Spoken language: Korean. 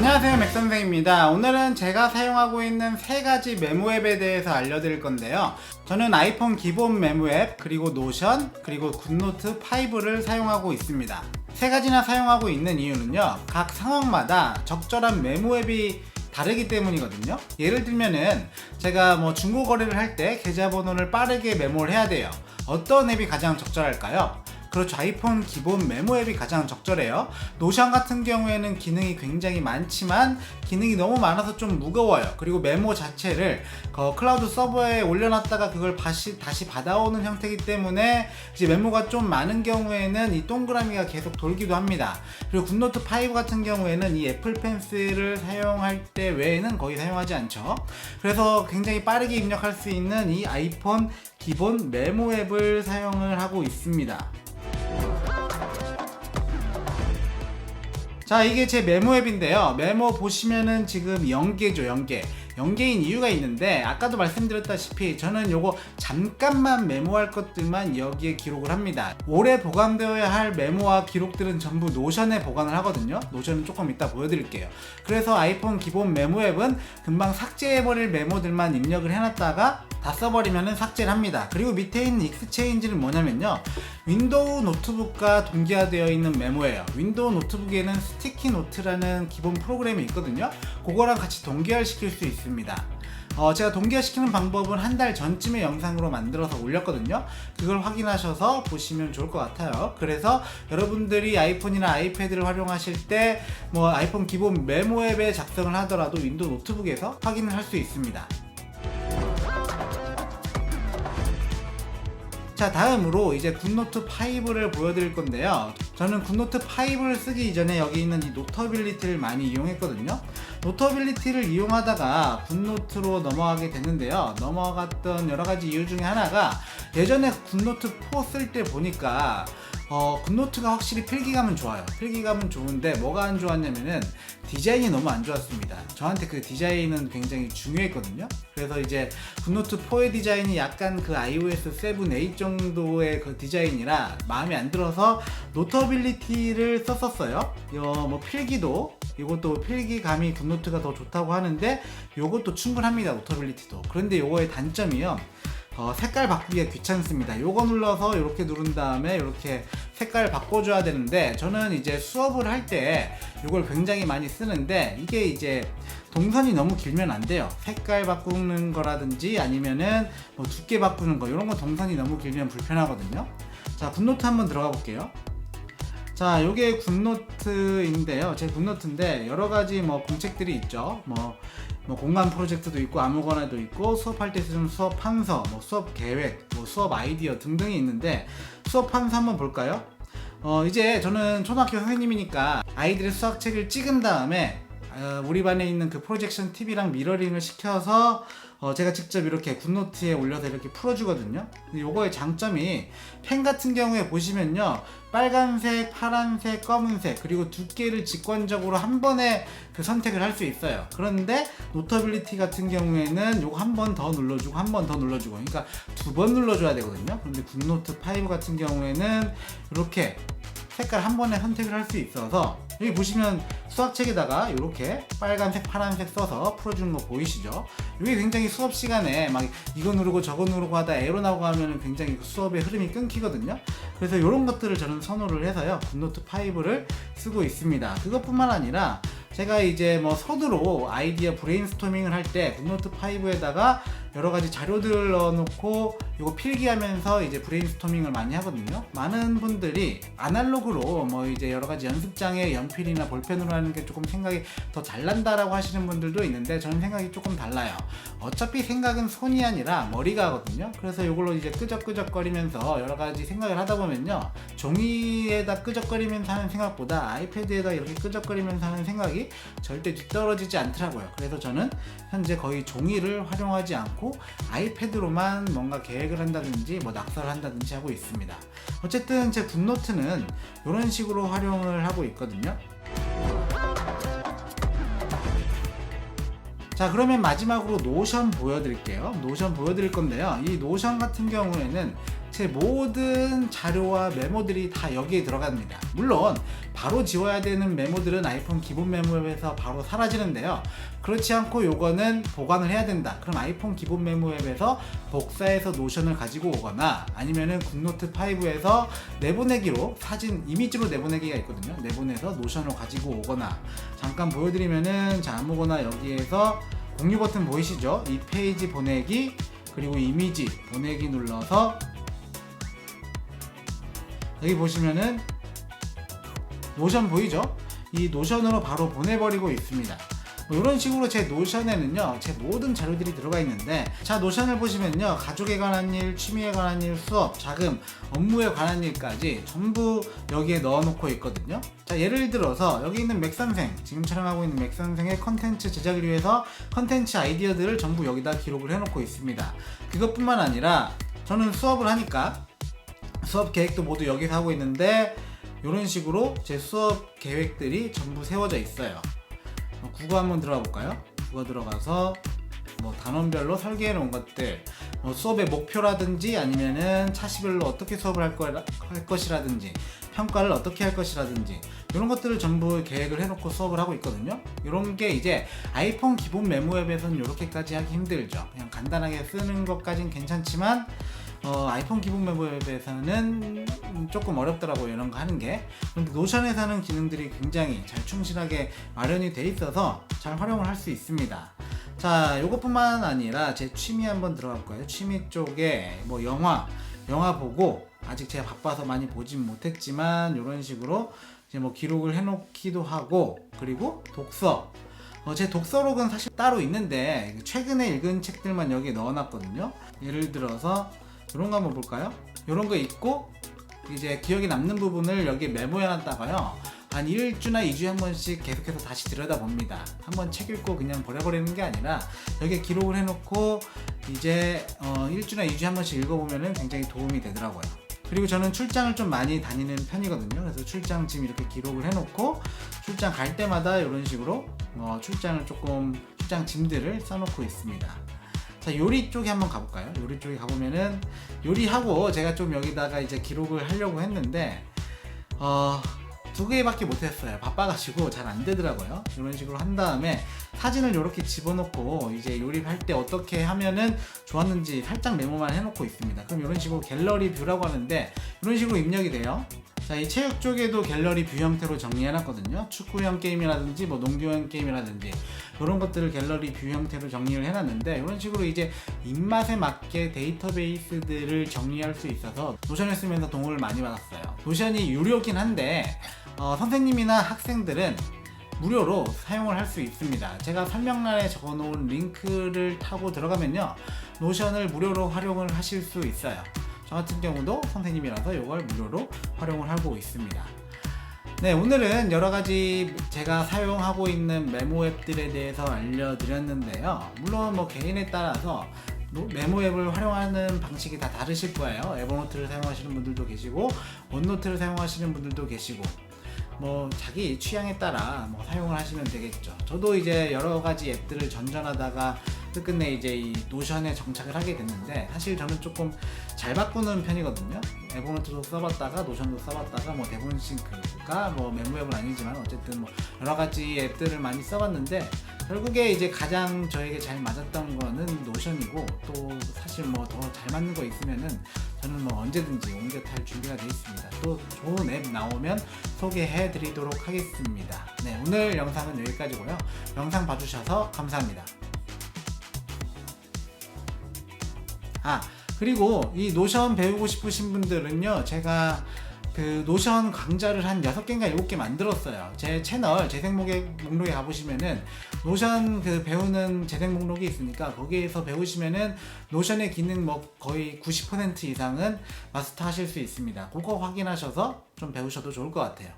안녕하세요, 맥선생입니다. 오늘은 제가 사용하고 있는 세 가지 메모 앱에 대해서 알려드릴 건데요. 저는 아이폰 기본 메모 앱, 그리고 노션, 그리고 굿노트 5를 사용하고 있습니다. 세 가지나 사용하고 있는 이유는요, 각 상황마다 적절한 메모 앱이 다르기 때문이거든요. 예를 들면은 제가 중고 거래를 할 때 계좌번호를 빠르게 메모를 해야 돼요. 어떤 앱이 가장 적절할까요? 그렇죠. 아이폰 기본 메모 앱이 가장 적절해요. 노션 같은 경우에는 기능이 굉장히 많지만 기능이 너무 많아서 좀 무거워요. 그리고 메모 자체를 클라우드 서버에 올려놨다가 그걸 다시 받아오는 형태이기 때문에 이제 메모가 좀 많은 경우에는 이 동그라미가 계속 돌기도 합니다. 그리고 굿노트 5 같은 경우에는 이 애플 펜슬을 사용할 때 외에는 거의 사용하지 않죠. 그래서 굉장히 빠르게 입력할 수 있는 이 아이폰 기본 메모 앱을 사용을 하고 있습니다. 자, 이게 제 메모 앱인데요. 메모 보시면은 지금 0개죠, 0개. 0개인 이유가 있는데, 아까도 말씀드렸다시피 저는 요거 잠깐만 메모할 것들만 여기에 기록을 합니다. 오래 보관되어야 할 메모와 기록들은 전부 노션에 보관을 하거든요. 노션은 조금 이따 보여드릴게요. 그래서 아이폰 기본 메모 앱은 금방 삭제해버릴 메모들만 입력을 해놨다가 다 써버리면 삭제를 합니다. 그리고 밑에 있는 익스체인지는 뭐냐면요, 윈도우 노트북과 동기화되어 있는 메모예요. 윈도우 노트북에는 스티키 노트라는 기본 프로그램이 있거든요. 그거랑 같이 동기화를 시킬 수 있습니다. 제가 동기화시키는 방법은 한 달 전쯤에 영상으로 만들어서 올렸거든요. 그걸 확인하셔서 보시면 좋을 것 같아요. 그래서 여러분들이 아이폰이나 아이패드를 활용하실 때 아이폰 기본 메모 앱에 작성을 하더라도 윈도우 노트북에서 확인을 할 수 있습니다. 자, 다음으로 이제 굿노트 5를 보여드릴 건데요. 저는 굿노트 5를 쓰기 이전에 여기 있는 이 노터빌리티를 많이 이용했거든요. 노터빌리티를 이용하다가 굿노트로 넘어가게 됐는데요. 넘어갔던 여러가지 이유 중에 하나가, 예전에 굿노트 4 쓸 때 보니까 굿노트가 확실히 필기감은 좋아요. 필기감은 좋은데 뭐가 안 좋았냐면은 디자인이 너무 안 좋았습니다. 저한테 그 디자인은 굉장히 중요했거든요. 그래서 이제 굿노트 4의 디자인이 약간 그 iOS 7, 8 정도의 그 디자인이라 마음에 안 들어서 노터빌리티를 썼었어요. 필기도, 이것도 필기감이 굿노트가 더 좋다고 하는데 요것도 충분합니다, 노터빌리티도. 그런데 요거의 단점이요, 색깔 바꾸기가 귀찮습니다. 요거 눌러서 이렇게 누른 다음에 이렇게 색깔 바꿔줘야 되는데, 저는 이제 수업을 할 때 이걸 굉장히 많이 쓰는데, 이게 이제 동선이 너무 길면 안 돼요. 색깔 바꾸는 거라든지 아니면은 두께 바꾸는 거, 이런 거 동선이 너무 길면 불편하거든요. 자, 굿노트 한번 들어가 볼게요. 자, 요게 굿노트인데요. 제 굿노트인데 여러가지 공책들이 있죠. 공간 프로젝트도 있고 아무거나도 있고, 수업할 때 쓰는 수업 판서, 수업 계획, 수업 아이디어 등등이 있는데, 수업 판서 한번 볼까요? 이제 저는 초등학교 선생님이니까 아이들의 수학책을 찍은 다음에 우리 반에 있는 그 프로젝션 TV랑 미러링을 시켜서 제가 직접 이렇게 굿노트에 올려서 이렇게 풀어주거든요. 근데 요거의 장점이, 펜 같은 경우에 보시면요, 빨간색, 파란색, 검은색, 그리고 두께를 직관적으로 한 번에 그 선택을 할 수 있어요. 그런데 노터빌리티 같은 경우에는 요거 한 번 더 눌러주고 한 번 더 눌러주고, 그러니까 두 번 눌러줘야 되거든요. 그런데 굿노트 5 같은 경우에는 이렇게 색깔 한 번에 선택을 할 수 있어서, 여기 보시면 수학책에다가 이렇게 빨간색, 파란색 써서 풀어주는 거 보이시죠? 이게 굉장히 수업 시간에 막 이거 누르고 저거 누르고 하다 에러 나고 하면 굉장히 수업의 흐름이 끊기거든요. 그래서 이런 것들을 저는 선호를 해서요, 굿노트 5를 쓰고 있습니다. 그것뿐만 아니라 제가 이제 서두로 아이디어 브레인스토밍을 할 때 굿노트 5에다가 여러가지 자료들을 넣어놓고 이거 필기하면서 이제 브레인스토밍을 많이 하거든요. 많은 분들이 아날로그로 이제 여러가지 연습장에 연필이나 볼펜으로 하는 게 조금 생각이 더 잘 난다라고 하시는 분들도 있는데, 저는 생각이 조금 달라요. 어차피 생각은 손이 아니라 머리가 하거든요. 그래서 이걸로 이제 끄적끄적거리면서 여러가지 생각을 하다 보면요, 종이에다 끄적거리면서 하는 생각보다 아이패드에다 이렇게 끄적거리면서 하는 생각이 절대 뒤떨어지지 않더라고요. 그래서 저는 현재 거의 종이를 활용하지 않고 아이패드로만 뭔가 계획을 한다든지 낙서를 한다든지 하고 있습니다. 어쨌든 제 굿노트는 이런 식으로 활용을 하고 있거든요. 자, 그러면 마지막으로 노션 보여드릴게요. 노션 보여드릴 건데요, 이 노션 같은 경우에는 제 모든 자료와 메모들이 다 여기에 들어갑니다. 물론 바로 지워야 되는 메모들은 아이폰 기본 메모앱에서 바로 사라지는데요. 그렇지 않고 요거는 보관을 해야 된다. 그럼 아이폰 기본 메모앱에서 복사해서 노션을 가지고 오거나 아니면은 굿노트 5에서 내보내기로 사진 이미지로 내보내기가 있거든요. 내보내서 노션을 가지고 오거나, 잠깐 보여드리면은 자, 아무거나 여기에서 공유 버튼 보이시죠? 이 페이지 보내기 그리고 이미지 보내기 눌러서 여기 보시면은 노션 보이죠? 이 노션으로 바로 보내버리고 있습니다. 뭐 이런 식으로 제 노션에는요, 제 모든 자료들이 들어가 있는데, 자, 노션을 보시면요, 가족에 관한 일, 취미에 관한 일, 수업, 자금, 업무에 관한 일까지 전부 여기에 넣어놓고 있거든요. 자, 예를 들어서 여기 있는 맥선생, 지금 촬영하고 있는 맥선생의 컨텐츠 제작을 위해서 컨텐츠 아이디어들을 전부 여기다 기록을 해놓고 있습니다. 그것뿐만 아니라 저는 수업을 하니까 수업 계획도 모두 여기서 하고 있는데, 이런 식으로 제 수업 계획들이 전부 세워져 있어요. 국어 한번 들어가 볼까요? 국어 들어가서 뭐 단원별로 설계해 놓은 것들, 뭐 수업의 목표라든지 아니면은 차시별로 어떻게 수업을 할 것이라든지, 평가를 어떻게 할 것이라든지, 이런 것들을 전부 계획을 해놓고 수업을 하고 있거든요. 이런 게 이제 아이폰 기본 메모 앱에서는 이렇게까지 하기 힘들죠. 그냥 간단하게 쓰는 것까진 괜찮지만 아이폰 기본 메모 앱에서는 조금 어렵더라고요, 이런 거 하는 게. 근데 노션에서는 기능들이 굉장히 잘 충실하게 마련이 돼 있어서 잘 활용을 할 수 있습니다. 자, 요것뿐만 아니라 제 취미 한번 들어가 볼까요? 취미 쪽에 뭐 영화 보고, 아직 제가 바빠서 많이 보진 못했지만 이런 식으로 이제 뭐 기록을 해놓기도 하고, 그리고 독서, 제 독서록은 사실 따로 있는데 최근에 읽은 책들만 여기에 넣어놨거든요. 예를 들어서 이런 거 한번 볼까요? 이런 거 있고, 이제 기억에 남는 부분을 여기에 메모해놨다가요, 한 1주나 2주에 한 번씩 계속해서 다시 들여다봅니다. 한번 책 읽고 그냥 버려버리는 게 아니라 여기에 기록을 해놓고 이제 1주나 2주에 한 번씩 읽어보면 굉장히 도움이 되더라고요. 그리고 저는 출장을 좀 많이 다니는 편이거든요. 그래서 출장 지금 이렇게 기록을 해놓고 출장 갈 때마다 이런 식으로 출장 짐들을 써놓고 있습니다. 자, 요리 쪽에 한번 가볼까요? 요리 쪽에 가보면은 요리하고 제가 좀 여기다가 이제 기록을 하려고 했는데 2개밖에 못했어요. 바빠가지고 잘 안 되더라고요. 이런 식으로 한 다음에 사진을 이렇게 집어넣고 이제 요리할 때 어떻게 하면은 좋았는지 살짝 메모만 해놓고 있습니다. 그럼 이런 식으로 갤러리 뷰라고 하는데 이런 식으로 입력이 돼요. 자, 이 체육 쪽에도 갤러리 뷰 형태로 정리해놨거든요. 축구형 게임이라든지 뭐 농구형 게임이라든지 이런 것들을 갤러리 뷰 형태로 정리를 해놨는데, 이런 식으로 이제 입맛에 맞게 데이터베이스들을 정리할 수 있어서 노션을 쓰면서 도움을 많이 받았어요. 노션이 유료긴 한데 선생님이나 학생들은 무료로 사용을 할 수 있습니다. 제가 설명란에 적어놓은 링크를 타고 들어가면요, 노션을 무료로 활용을 하실 수 있어요. 저 같은 경우도 선생님이라서 이걸 무료로 활용을 하고 있습니다. 네, 오늘은 여러가지 제가 사용하고 있는 메모 앱들에 대해서 알려드렸는데요. 물론 뭐 개인에 따라서 메모 앱을 활용하는 방식이 다 다르실 거예요. 에버노트를 사용하시는 분들도 계시고 원노트를 사용하시는 분들도 계시고, 뭐 자기 취향에 따라 뭐 사용을 하시면 되겠죠. 저도 이제 여러 가지 앱들을 전전하다가 끝내 이제 이 노션에 정착을 하게 됐는데, 사실 저는 조금 잘 바꾸는 편이거든요. 에버노트도 써봤다가 노션도 써봤다가 뭐 대본싱크가 뭐 메모 앱은 아니지만 어쨌든 뭐 여러 가지 앱들을 많이 써봤는데, 결국에 이제 가장 저에게 잘 맞았던 거는 노션이고, 또 사실 뭐 더 잘 맞는 거 있으면은 저는 뭐 언제든지 옮겨 탈 준비가 되어 있습니다. 또 좋은 앱 나오면 소개해 드리도록 하겠습니다. 네, 오늘 영상은 여기까지고요. 영상 봐주셔서 감사합니다. 그리고 이 노션 배우고 싶으신 분들은요, 제가 그 노션 강좌를 한 6개인가 7개 만들었어요. 제 채널 재생 목록에 가보시면은 노션 그 배우는 재생 목록이 있으니까 거기에서 배우시면은 노션의 기능 뭐 거의 90% 이상은 마스터 하실 수 있습니다. 그거 확인하셔서 좀 배우셔도 좋을 것 같아요.